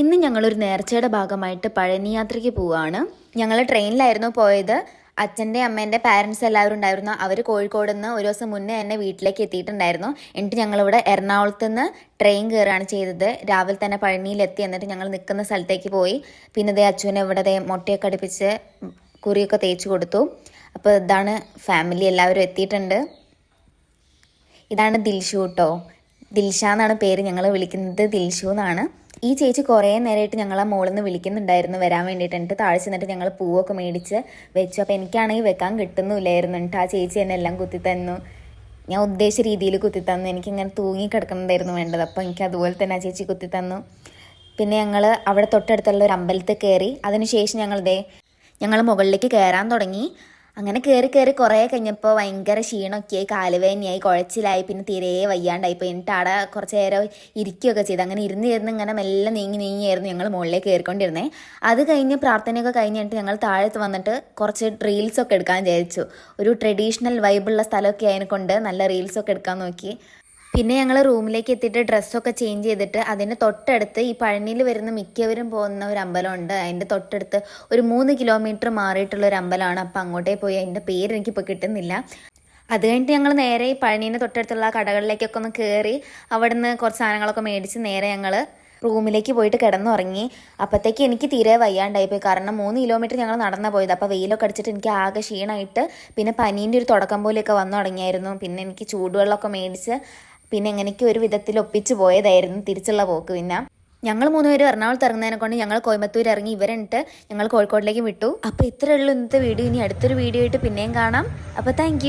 ഇന്ന് ഞങ്ങളൊരു നേർച്ചയുടെ ഭാഗമായിട്ട് പഴനി യാത്രയ്ക്ക് പോവുകയാണ്. ഞങ്ങൾ ട്രെയിനിലായിരുന്നു പോയത്. അച്ഛൻ്റെ അമ്മേൻ്റെ പാരൻസ് എല്ലാവരും ഉണ്ടായിരുന്നു. അവർ കോഴിക്കോട് നിന്ന് ഒരു ദിവസം മുന്നേ തന്നെ വീട്ടിലേക്ക് എത്തിയിട്ടുണ്ടായിരുന്നു. എന്നിട്ട് ഞങ്ങളിവിടെ എറണാകുളത്ത് നിന്ന് ട്രെയിൻ കയറുകയാണ് ചെയ്തത്. രാവിലെ തന്നെ പഴനിയിലെത്തി. എന്നിട്ട് ഞങ്ങൾ നിൽക്കുന്ന സ്ഥലത്തേക്ക് പോയി. പിന്നെ ദേ അച്ഛനെ ഇവിടെ മുട്ടയൊക്കെ അടുപ്പിച്ച് കുറിയൊക്കെ തേച്ച് കൊടുത്തു. അപ്പോൾ ഇതാണ് ഫാമിലി, എല്ലാവരും എത്തിയിട്ടുണ്ട്. ഇതാണ് ദിൽഷു കേട്ടോ. ദിൽഷ എന്നാണ് പേര്, ഞങ്ങൾ വിളിക്കുന്നത് ദിൽഷു എന്നാണ്. ഈ ചേച്ചി കുറേ നേരമായിട്ട് ഞങ്ങളെ മോളിൽ നിന്ന് വിളിക്കുന്നുണ്ടായിരുന്നു വരാൻ വേണ്ടിയിട്ട്. എന്നിട്ട് താഴെ ചെന്നിട്ട് ഞങ്ങൾ പൂവൊക്കെ മേടിച്ച് വെച്ചു. അപ്പോൾ എനിക്കാണെങ്കിൽ വെക്കാൻ കിട്ടുന്നില്ലായിരുന്നു. എന്നിട്ട് ആ ചേച്ചി എന്നെ എല്ലാം കുത്തി തന്നു. ഞാൻ ഉദ്ദേശിച്ച രീതിയിൽ കുത്തി തന്നു. എനിക്കിങ്ങനെ തൂങ്ങി കിടക്കുന്നതായിരുന്നു വേണ്ടത്. അപ്പോൾ എനിക്ക് അതുപോലെ തന്നെ ആ ചേച്ചി കുത്തി തന്നു. പിന്നെ ഞങ്ങൾ അവിടെ തൊട്ടടുത്തുള്ള ഒരു അമ്പലത്തിൽ കയറി. അതിനുശേഷം ഞങ്ങൾ മുകളിലേക്ക് കയറാൻ തുടങ്ങി. അങ്ങനെ കയറി കുറേ കഴിഞ്ഞപ്പോൾ ഭയങ്കര ക്ഷീണമൊക്കെയായി, കാലുവേദനയായി, കുഴച്ചിലായി, പിന്നെ തീരെ വയ്യാണ്ടായിപ്പോയി. എന്നിട്ട് അവിടെ കുറച്ച് നേരം ഇരിക്കുകയൊക്കെ ചെയ്തു. അങ്ങനെ ഇരുന്ന് ഇങ്ങനെ മെല്ലെ നീങ്ങിയായിരുന്നു ഞങ്ങൾ മുകളിലേക്ക് കയറിക്കൊണ്ടിരുന്നത്. അത് കഴിഞ്ഞ് പ്രാർത്ഥനയൊക്കെ കഴിഞ്ഞിട്ട് ഞങ്ങൾ താഴത്ത് വന്നിട്ട് കുറച്ച് റീൽസൊക്കെ എടുക്കാൻ വിചാരിച്ചു. ഒരു ട്രഡീഷണൽ വൈബുള്ള സ്ഥലമൊക്കെ ആയതിനെക്കൊണ്ട് നല്ല റീൽസൊക്കെ എടുക്കാൻ നോക്കി. പിന്നെ ഞങ്ങൾ റൂമിലേക്ക് എത്തിയിട്ട് ഡ്രസ്സൊക്കെ ചേഞ്ച് ചെയ്തിട്ട് അതിൻ്റെ തൊട്ടടുത്ത് ഈ പഴനിയിൽ വരുന്ന മിക്കവരും പോകുന്ന ഒരു അമ്പലമുണ്ട്. അതിൻ്റെ തൊട്ടടുത്ത് ഒരു 3 കിലോമീറ്റർ മാറിയിട്ടുള്ള ഒരു അമ്പലമാണ്. അപ്പോൾ അങ്ങോട്ടേ പോയി. അതിൻ്റെ പേര് എനിക്കിപ്പോൾ കിട്ടുന്നില്ല. അത് കഴിഞ്ഞിട്ട് ഞങ്ങൾ നേരെ ഈ പഴനീൻ്റെ തൊട്ടടുത്തുള്ള കടകളിലേക്കൊക്കെ ഒന്ന് കയറി അവിടെ നിന്ന് കുറച്ച് സാധനങ്ങളൊക്കെ മേടിച്ച് നേരെ ഞങ്ങൾ റൂമിലേക്ക് പോയിട്ട് കിടന്നുറങ്ങി. അപ്പോഴത്തേക്ക് എനിക്ക് തീരെ വയ്യാണ്ടായിപ്പോയി. കാരണം 3 കിലോമീറ്റർ ഞങ്ങൾ നടന്നാണ് പോയത്. അപ്പോൾ വെയിലൊക്കെ അടിച്ചിട്ട് എനിക്ക് ആകെ ക്ഷീണമായിട്ട് പിന്നെ പനീൻ്റെ ഒരു തുടക്കം പോലെയൊക്കെ വന്നു തുടങ്ങിയായിരുന്നു. പിന്നെ എനിക്ക് ചൂടുവെള്ളമൊക്കെ മേടിച്ച് പിന്നെ എങ്ങനെയൊക്കെ ഒരു വിധത്തിൽ ഒപ്പിച്ച് പോയതായിരുന്നു തിരിച്ചുള്ള പോക്ക്. പിന്നെ ഞങ്ങൾ 3 പേരും എറണാകുളത്ത് ഇറങ്ങുന്നതിനെ കൊണ്ട് ഞങ്ങൾ കോയമ്പത്തൂർ ഇറങ്ങി. ഇവരെന്നിട്ട് ഞങ്ങൾ കോഴിക്കോട്ടിലേക്ക് വിട്ടു. അപ്പോൾ ഇത്രയേ ഉള്ളൂ ഇന്നത്തെ വീഡിയോ. ഇനി അടുത്തൊരു വീഡിയോ ആയിട്ട് പിന്നെയും കാണാം. അപ്പോൾ താങ്ക്